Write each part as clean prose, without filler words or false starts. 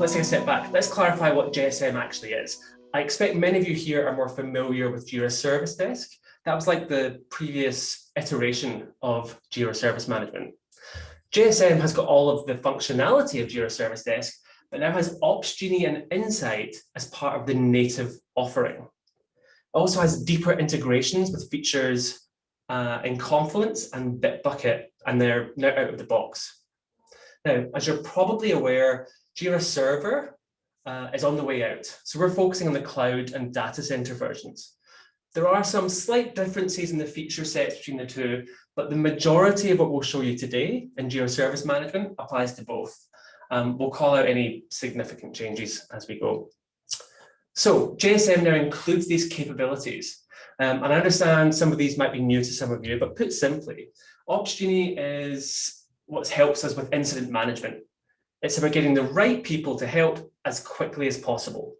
let's take a step back. Let's clarify what JSM actually is. I expect many of you here are more familiar with Jira Service Desk. That was like the previous iteration of Jira Service Management. JSM has got all of the functionality of Jira Service Desk, but now has Opsgenie and Insight as part of the native offering. It also has deeper integrations with features in Confluence and Bitbucket, and they're now out of the box. Now, as you're probably aware, Jira Server is on the way out. So we're focusing on the cloud and data center versions. There are some slight differences in the feature sets between the two, but the majority of what we'll show you today in Jira Service Management applies to both. We'll call out any significant changes as we go. So JSM now includes these capabilities. And I understand some of these might be new to some of you, but put simply, Opsgenie is what helps us with incident management. It's about getting the right people to help as quickly as possible.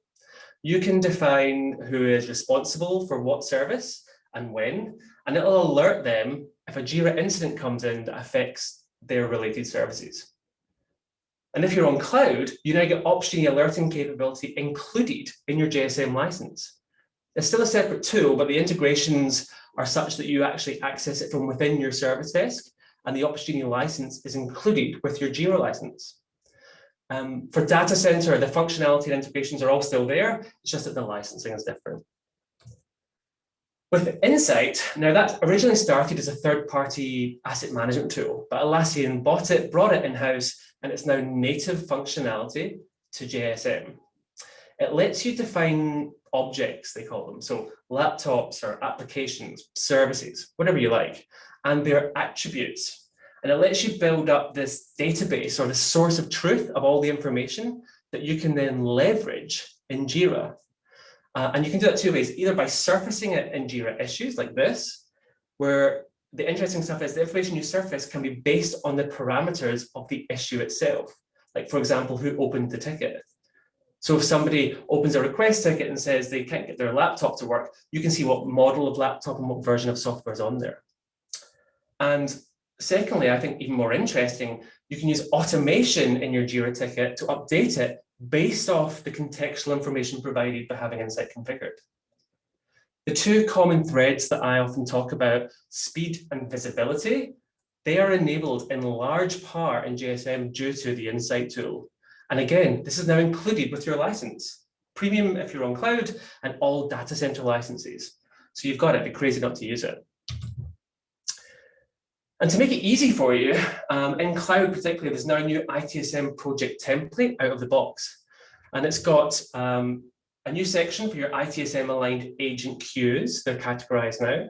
You can define who is responsible for what service and when, and it'll alert them if a Jira incident comes in that affects their related services. And if you're on cloud, you now get Opsgenie alerting capability included in your JSM license. It's still a separate tool, but the integrations are such that you actually access it from within your service desk, and the Opsgenie license is included with your Jira license. For data center, the functionality and integrations are all still there. It's just that the licensing is different. With Insight, now that originally started as a third-party asset management tool, but Atlassian bought it, brought it in-house, and it's now native functionality to JSM. It lets you define objects, they call them, so laptops or applications, services, whatever you like, and their attributes. And it lets you build up this database or the source of truth of all the information that you can then leverage in Jira. And you can do that two ways, either by surfacing it in Jira issues like this, where the interesting stuff is the information you surface can be based on the parameters of the issue itself. Like, for example, who opened the ticket. So if somebody opens a request ticket and says they can't get their laptop to work, you can see what model of laptop and what version of software is on there. And secondly, I think even more interesting, you can use automation in your Jira ticket to update it based off the contextual information provided by having Insight configured. The two common threads that I often talk about, speed and visibility, they are enabled in large part in JSM due to the Insight tool. And again, this is now included with your license. Premium if you're on cloud, and all data center licenses. So you've got it, be crazy not to use it. And to make it easy for you, in cloud particularly, there's now a new ITSM project template out of the box. And it's got a new section for your ITSM aligned agent queues. They're categorized now.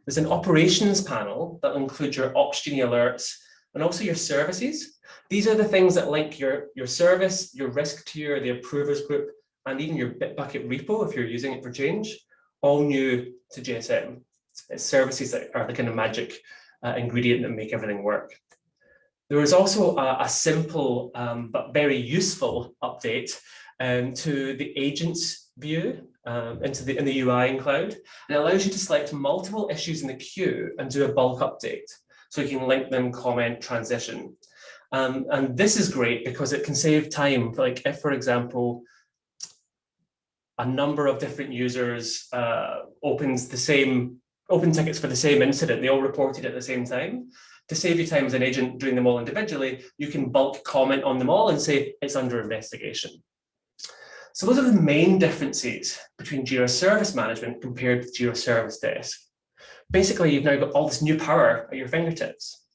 There's an operations panel that will include your Opsgenie alerts and also your services. These are the things that link your service, your risk tier, the approvers group, and even your Bitbucket repo if you're using it for change, all new to JSM. It's services that are the kind of magic ingredient that make everything work. There is also a simple but very useful update to the agents view in the UI in cloud, and it allows you to select multiple issues in the queue and do a bulk update. So you can link them, comment, transition. And this is great because it can save time. Like if, for example, a number of different users open tickets for the same incident, they all reported at the same time. To save you time as an agent doing them all individually, you can bulk comment on them all and say it's under investigation. So those are the main differences between Jira Service Management compared with Jira Service Desk. Basically, you've now got all this new power at your fingertips.